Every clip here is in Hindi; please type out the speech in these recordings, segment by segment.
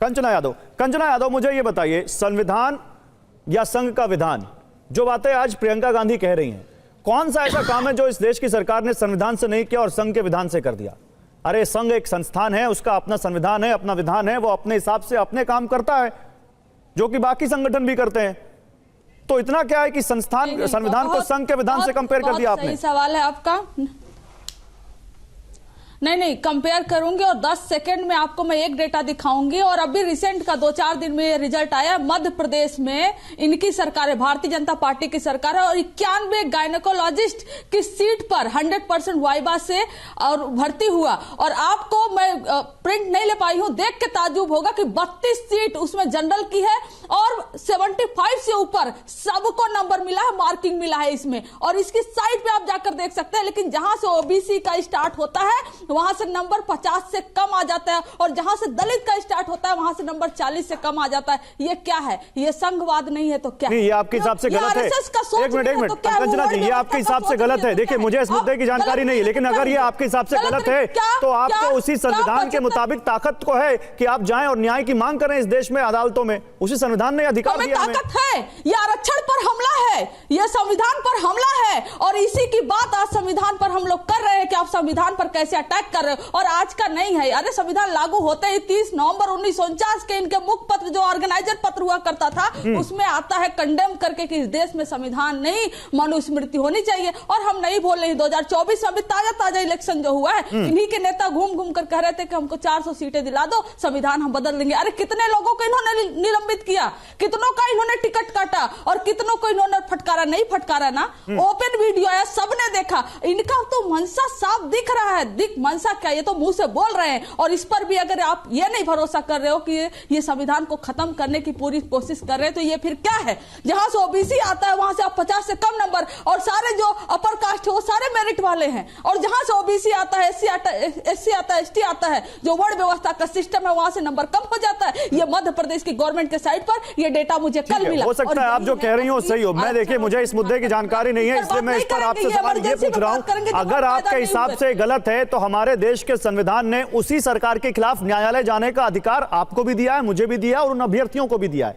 कंचना यादव मुझे ये बताइए, संविधान या संघ का विधान, जो बातें आज प्रियंका गांधी कह रही हैं, कौन सा ऐसा काम है जो इस देश की सरकार ने संविधान से नहीं किया और संघ के विधान से कर दिया? अरे संघ एक संस्थान है, उसका अपना संविधान है, अपना विधान है, वो अपने हिसाब से अपने काम करता है जो कि बाकी संगठन भी करते हैं। तो इतना क्या है कि संविधान को संघ के विधान से कंपेयर कर दिया आपने? सही सवाल है आपका। नहीं कंपेयर करूंगी और 10 सेकंड में आपको मैं एक डेटा दिखाऊंगी। और अभी रिसेंट का 2-4 दिन में रिजल्ट आया, मध्य प्रदेश में इनकी सरकार है, भारतीय जनता पार्टी की सरकार है, और 91 गायनेकोलॉजिस्ट की सीट पर 100% वाइबा से और भर्ती हुआ। और आपको मैं प्रिंट नहीं ले पाई हूं, देख के ताज्जुब होगा कि 32 सीट उसमें जनरल की है और 75 से ऊपर सबको नंबर मिला है, मार्किंग मिला है इसमें। और इसकी साइट पे आप जाकर देख सकते हैं। लेकिन जहां से ओबीसी का स्टार्ट होता है वहां से नंबर 50 से कम आ जाता है, और जहां से दलित का स्टार्ट होता है वहां से नंबर 40 से कम आ जाता है। ये क्या है? ये संघवाद नहीं है तो क्या? नहीं, ये आपके हिसाब से गलत है। एक मिनट कंचना जी, ये आपके हिसाब से गलत है। देखिए, मुझे इस मुद्दे की जानकारी नहीं है, लेकिन अगर ये आपके हिसाब से गलत है तो आपको उसी संविधान के मुताबिक ताकत को है कि आप जाएं और न्याय की मांग करें इस देश में अदालतों में। उसी संविधान ने अधिकार दिया हमें। ताकत है, ये आरक्षण पर हमला है, ये संविधान पर हमला है, और इसी की बात आज संविधान पर हम लोग कर रहे हैं कि आप संविधान पर कैसे अटैक कर रहे हो। और आज का नहीं है। अरे संविधान लागू होते ही 30 नवंबर 1949 के इनके मुख पत्र, जो ऑर्गेनाइजर पत्र हुआ करता था, उसमें आता है कंडेम करके कि इस देश में संविधान नहीं, मनुस्मृति होनी चाहिए। और हम नहीं बोल रहे हैं, 2024 में अभी ताजा इलेक्शन जो हुआ है, इन्हीं के नेता घूम घूम कर कह रहे थे कि हमको 400 सीटें दिला दो, संविधान हम बदल देंगे। अरे कितने लोगों को इन्होंने निलंबित किया, कितनों का इन्होंने टिकट काटा, और कितनों को इन्होंने फटकारा। नहीं फटकारा ना, ओपन वीडियो आया, सबने देखा। इनका तो मनसा साफ दिख रहा है। मनसा क्या, ये तो मुंह से बोल रहे हैं। और इस पर भी अगर आप ये नहीं भरोसा कर रहे हो कि ये संविधान को खत्म करने की पूरी कोशिश कर रहे हैं, तो ये फिर क्या है? जहां से ओबीसी आता है वहां से आप 50 से कम नंबर, और सारे जो अपर कास्ट है वो सारे मेरिट वाले हैं। और जहां से ओबीसी आता है, एससी आता है, एसटी आता है, जो वर्ण व्यवस्था का सिस्टम है, वहां से नंबर कम हो जाता है। ये मध्य प्रदेश की गवर्नमेंट के साइट पर ये डेटा मुझे कल मिला। हो सकता है आप जो कह रही हो सही हो। मैं देखिए, मुझे इस मुद्दे की जानकारी नहीं है, इसलिए मैं इस पर आपसे सवाल ये पूछ रहा हूं। अगर आपके हिसाब से गलत है तो हमारे देश के संविधान ने उसी सरकार के खिलाफ न्यायालय जाने का अधिकार आपको भी दिया है, मुझे भी दिया है, और उन अभ्यर्थियों को भी दिया है।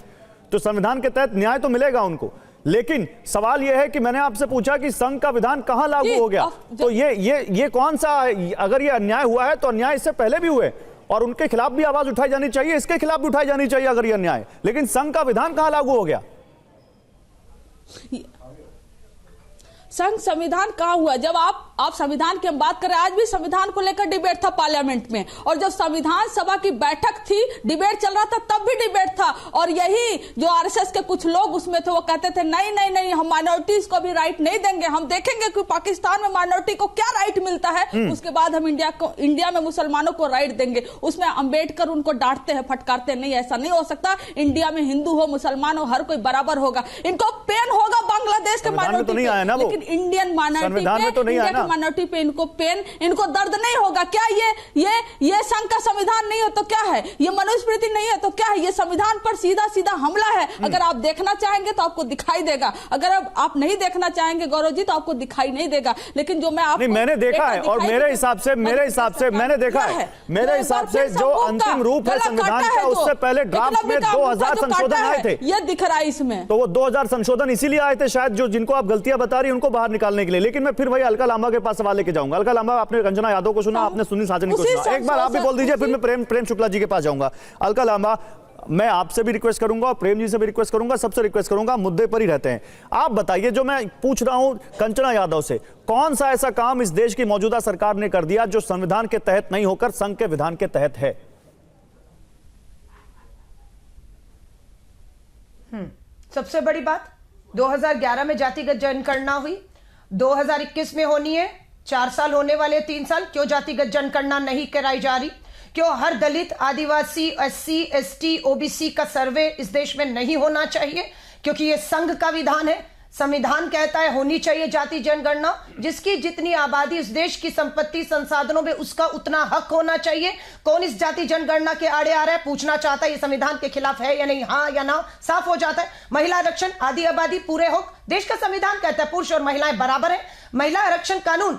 तो संविधान के तहत न्याय तो मिलेगा उनको। लेकिन सवाल यह है कि मैंने आपसे पूछा कि संघ का विधान कहां लागू हो गया, तो ये कौन सा, अगर ये अन्याय हुआ है तो अन्याय इससे पहले भी हुए और उनके खिलाफ भी आवाज उठाई जानी चाहिए, इसके खिलाफ भी उठाई जानी चाहिए अगर ये अन्याय। लेकिन संघ का विधान कहां लागू हो गया? संघ संविधान कहां हुआ? जब आप संविधान की हम बात कर रहे हैं, आज भी संविधान को लेकर डिबेट था पार्लियामेंट में, और जब संविधान सभा की बैठक थी, डिबेट चल रहा था, तब भी डिबेट था। और यही जो आरएसएस के कुछ लोग उसमें थे, वो कहते थे नहीं हम माइनॉरिटीज को भी राइट नहीं देंगे, हम देखेंगे कि पाकिस्तान में माइनॉरिटी को क्या राइट मिलता है, उसके बाद हम इंडिया में मुसलमानों को राइट देंगे। उसमें अंबेडकर उनको डांटते हैं, फटकारते नहीं, ऐसा नहीं हो सकता। इंडिया में हिंदू हो, मुसलमान हो, हर कोई बराबर होगा। इनको पेन होगा बांग्लादेश के माइनॉरिटी, इंडियन माइनॉरिटी पे इनको पेन, इनको दर्द नहीं होगा क्या? ये संघ का संविधान नहीं हो तो क्या है? ये मनुस्मृति नहीं है तो क्या है? ये संविधान पर सीधा हमला है। अगर आप देखना चाहेंगे तो आपको दिखाई देगा, अगर आप नहीं देखना चाहेंगे गौरव जी तो आपको दिखाई नहीं देगा। लेकिन जो मैंने देखा है, और मेरे हिसाब से मैंने देखा है, मेरे हिसाब से जो अंतिम रूप है संविधान का, उससे पहले ड्राफ्ट में 2000 संशोधन आए थे। ये दिख रहा है इसमें, तो वो 2000 संशोधन इसीलिए आए थे शायद, जो जिनको आप गलतियां बता रही उनको बाहर निकालने के लिए। लेकिन मैं फिर वही अलका लांबा के पास सवाल लेके जाऊंगा। अलका लांबा, आपने कंचना यादव को सुना, आपने सुनील साजनी को सुना, एक बार आप भी बोल दीजिए, फिर मैं प्रेम शुक्ला जी के पास जाऊंगा। अलका लांबा, मैं आपसे भी रिक्वेस्ट करूंगा और प्रेम जी से भी रिक्वेस्ट करूंगा, सबसे रिक्वेस्ट करूंगा, मुद्दे पर ही रहते हैं। आप बताइए, जो मैं पूछ रहा हूं कंचना यादव से, कौन सा ऐसा काम इस देश की मौजूदा सरकार ने कर दिया जो संविधान के तहत नहीं होकर संघ के विधान के तहत है? सबसे बड़ी बात, 2011 में जातिगत जनगणना हुई, 2021 में होनी है, 4 साल होने वाले, 3 साल, क्यों जातिगत जनगणना नहीं कराई जा रही? क्यों हर दलित, आदिवासी, एससी, एसटी, ओबीसी का सर्वे इस देश में नहीं होना चाहिए? क्योंकि यह संघ का विधान है। संविधान कहता है होनी चाहिए जाति जनगणना, जिसकी जितनी आबादी उस देश की संपत्ति संसाधनों में, उसका उतना हक होना चाहिए। कौन इस जाति जनगणना के आड़े आ रहा है, पूछना चाहता है ये संविधान के खिलाफ है या नहीं, हाँ या ना, साफ हो जाता है। महिला आरक्षण, आदि आबादी पूरे हक देश का संविधान कहता है पुरुष और महिलाएं बराबर है। महिला आरक्षण कानून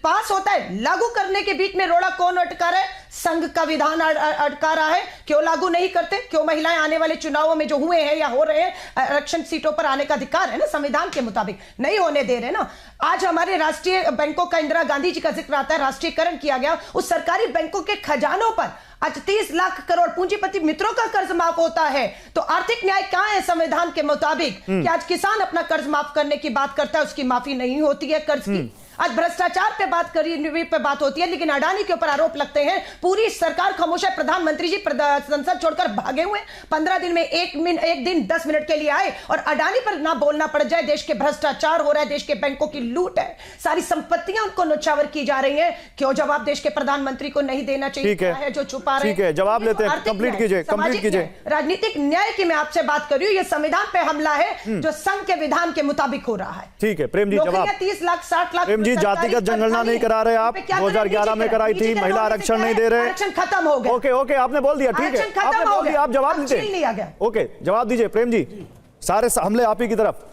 पास होता है, लागू करने के बीच में रोड़ा कौन अटका रहा है? संघ का विधान अटका रहा है। क्यों लागू नहीं करते? क्यों महिलाएं आने वाले चुनावों में जो हुए हैं या हो रहे हैं, आरक्षण सीटों पर आने का अधिकार है ना संविधान के मुताबिक, नहीं होने दे रहे ना। आज हमारे राष्ट्रीय बैंकों का, इंदिरा गांधी जी का जिक्र आता है, राष्ट्रीयकरण किया गया, उस सरकारी बैंकों के खजानों पर आज 30 लाख करोड़ पूंजीपति मित्रों का कर्ज माफ होता है। तो आर्थिक न्याय कहां है संविधान के मुताबिक कि आज किसान अपना कर्ज माफ करने की बात करता है, उसकी माफी नहीं होती है कर्ज की। आज भ्रष्टाचार पे बात पे बात होती है, लेकिन अडानी के ऊपर आरोप लगते हैं। पूरी सरकार खामोश है। प्रधानमंत्री जी संसद छोड़कर भागे हुए, 15 दिन में एक दिन 10 मिनट के लिए आए और अडानी पर ना बोलना पड़ जाए। देश के भ्रष्टाचार हो रहा है, देश के बैंकों की लूट है, सारी संपत्तियां उनको न्यौछावर की जा रही है। क्यों जवाब देश के प्रधानमंत्री को नहीं देना चाहिए? ठीक है, क्या है जो छुपा रहे हैं? ठीक है, जवाब लेते हैं। कंप्लीट कीजिए, कंप्लीट कीजिए। राजनीतिक न्याय की मैं आपसे बात कर रही हूं, ये संविधान पे हमला है जो संघ के विधान के मुताबिक हो रहा है। ठीक है प्रेम जी, जवाब। 30 लाख 60 लाख प्रेम जी, जातिगत जनगणना नहीं करा रहे आप, 2011 में कराई थी, महिला आरक्षण नहीं दे रहे। आरक्षण खत्म हो गया। ओके ओके, आपने बोल दिया, ठीक है, आपने बोल दिया, आप जवाब दीजिए। ओके, जवाब दीजिए प्रेम जी, सारे हमले आप ही की तरफ।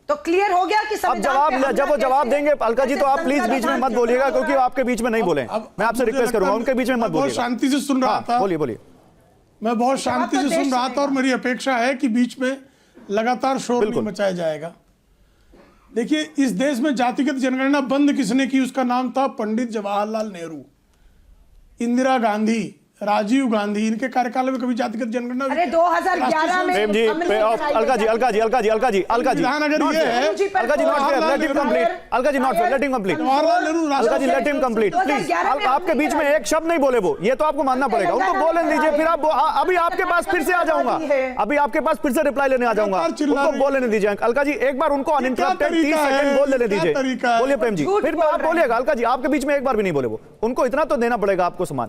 तो क्लियर हो गया कि अब जवाब, जब वो जवाब देंगे अलका जी, तो आप प्लीज बीच में मत बोलिएगा, क्योंकि आपके बीच में नहीं बोले। मैं आपसे रिक्वेस्ट करूंगा, उनके बीच में मत बोलिए। शांति से सुन रहा था। बोलिए बोलिए। मैं बहुत शांति से सुन रहा था और मेरी अपेक्षा है कि बीच में लगातार शोर नहीं मचाया जाएगा। देखिए, इस देश में जातिगत जनगणना बंद किसने की? उसका नाम था पंडित जवाहरलाल नेहरू, इंदिरा गांधी, राजीव गांधी। इनके कार्यकाल में कभी जातिगत जनगणना? अरे 2011 में प्रेम जी, अलका जी, अलका जी, अलका जी, अलका जी, अलका जी, अगर ये है, Alka ji, not fair, let him complete. Alka ji, not fair, let him complete. Jawaharlal Nehru, Alka ji, let him complete please. आपके बीच में एक शब्द नहीं बोले वो, ये तो आपको मानना पड़ेगा। उनको बोलने दीजिए, फिर आप अभी आपके पास फिर से आ जाऊंगा, अभी आपके पास फिर से रिप्लाई लेने आ जाऊंगा। उनको बोलने दीजिए अलका जी, एक बार उनको अनइंटरप्टेड 30 सेकंड बोल लेने दीजिए। बोलिए प्रेम जी, फिर आप बोलिएगा। अलका जी, आपके बीच में एक बार भी नहीं बोले वो, उनको इतना तो देना पड़ेगा आपको सम्मान।